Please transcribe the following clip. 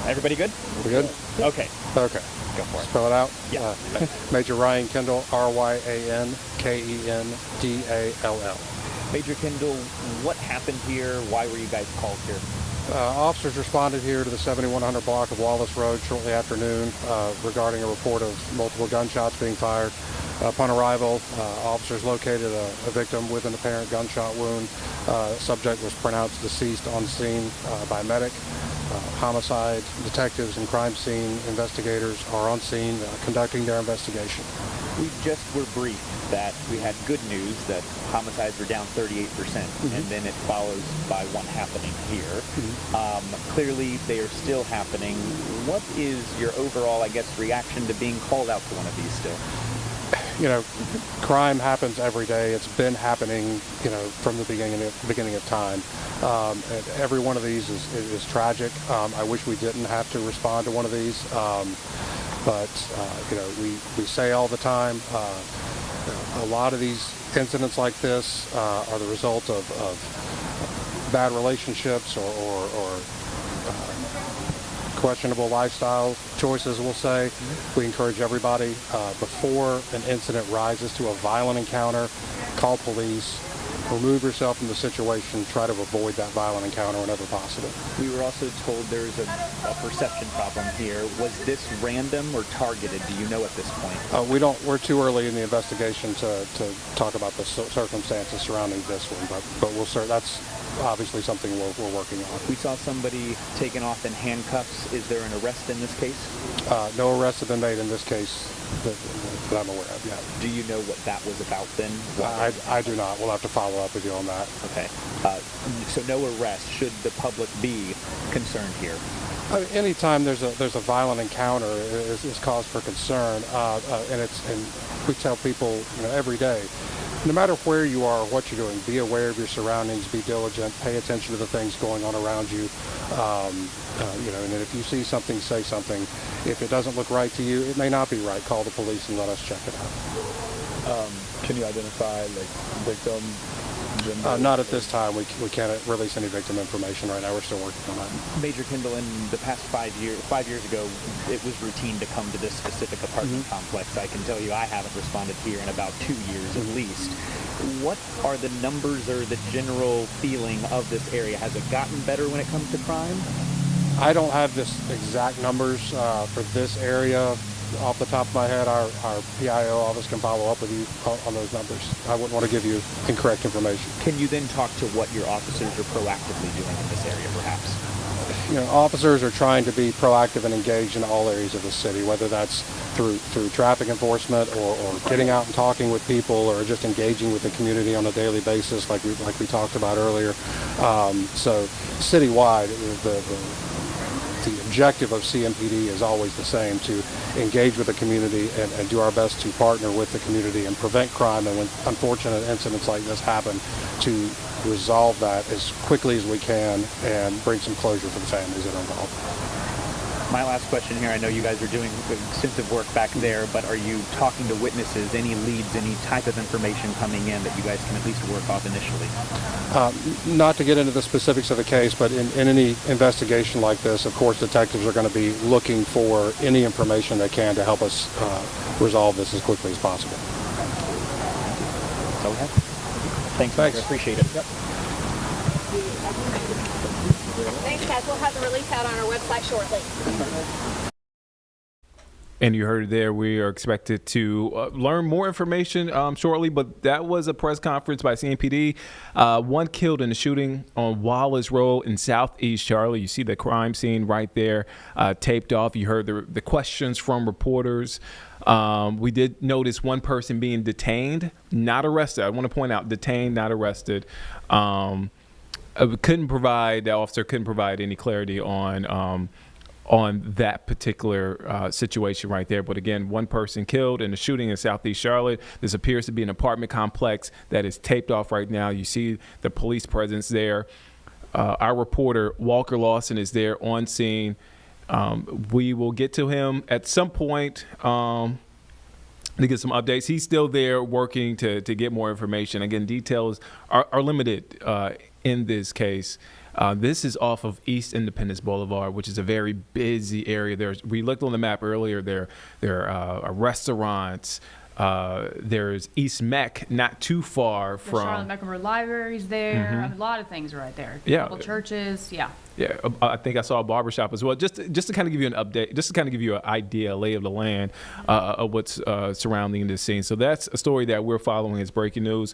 Everybody good? We good? Okay. Okay. Go for it. Spell it out? Yeah. Major Ryan Kendall, RyanKendall. Major Kendall, what happened here? Why were you guys called here? Officers responded here to the 7100 block of Wallace Road shortly after noon regarding a report of multiple gunshots being fired. Upon arrival, officers located a victim with an apparent gunshot wound. Subject was pronounced deceased on scene by medic. Homicide detectives and crime scene investigators are on scene conducting their investigation. We just were briefed that we had good news that homicides were down 38%, and then it follows by one happening here. Clearly, they are still happening. What is your overall, I guess, reaction to being called out to one of these still? You know, crime happens every day. It's been happening, you know, from the beginning of time. And every one of these is tragic. I wish we didn't have to respond to one of these. But you know, we say all the time, a lot of these incidents like this are the result of bad relationships or questionable lifestyle choices, we'll say. We encourage everybody, before an incident rises to a violent encounter, call police, remove yourself from the situation, try to avoid that violent encounter whenever possible. We were also told there's a perception problem here. Was this random or targeted? Do you know at this point? We're too early in the investigation to talk about the circumstances surrounding this one, but that's obviously something we're working on. We saw somebody taken off in handcuffs. Is there an arrest in this case? No arrests have been made in this case that I'm aware of yet. Do you know what that was about then? I do not. We'll have to follow up with you on that. Okay. So no arrest. Should the public be concerned here? Anytime there's a violent encounter is cause for concern, and we tell people, you know, every day, no matter where you are or what you're doing, be aware of your surroundings, be diligent, pay attention to the things going on around you. You know, and if you see something, say something. If it doesn't look right to you, it may not be right. Call the police and let us check it out. Can you identify like victim? Not at this time. We can't release any victim information right now. We're still working on that. Major Kendall, in the past 5 years ago, it was routine to come to this specific apartment complex. I can tell you I haven't responded here in about 2 years at least. What are the numbers or the general feeling of this area? Has it gotten better when it comes to crime? I don't have this exact numbers for this area off the top of my head. Our PIO office can follow up with you on those numbers. I wouldn't want to give you incorrect information. Can you then talk to what your officers are proactively doing in this area, perhaps? You know, officers are trying to be proactive and engaged in all areas of the city, whether that's through traffic enforcement or getting out and talking with people or just engaging with the community on a daily basis, like we talked about earlier. So citywide, the objective of CMPD is always the same: to engage with the community and do our best to partner with the community and prevent crime, and when unfortunate incidents like this happen, to resolve that as quickly as we can and bring some closure for the families that are involved. My last question here, I know you guys are doing extensive work back there, but are you talking to witnesses, any leads, any type of information coming in that you guys can at least work off initially? Not to get into the specifics of the case, but in any investigation like this, of course, detectives are going to be looking for any information they can to help us resolve this as quickly as possible. That's all we have. Thanks. I appreciate it. Yep. Thanks, guys. We'll have the release out on our website shortly. And you heard there, we are expected to learn more information shortly, but that was a press conference by CMPD. One killed in a shooting on Wallace Road in Southeast Charlotte. You see the crime scene right there taped off. You heard the questions from reporters. We did notice one person being detained, not arrested. I want to point out, detained, not arrested. The officer couldn't provide any clarity on that particular situation right there. But again, one person killed in a shooting in Southeast Charlotte. This appears to be an apartment complex that is taped off right now. You see the police presence there. Our reporter, Walker Lawson, is there on scene. We will get to him at some point to get some updates. He's still there working to get more information. Again, details are limited in this case. This is off of East Independence Boulevard, which is a very busy area. We looked on the map earlier. There are restaurants. There's East Mech, not too far from. Charlotte Mecklenburg Library's there. I mean, a lot of things right there. Yeah. Couple churches. Yeah. Yeah, I think I saw a barbershop as well. Just to kind of give you an update, just to kind of give you an idea, a lay of the land of what's surrounding this scene. So that's a story that we're following as breaking news.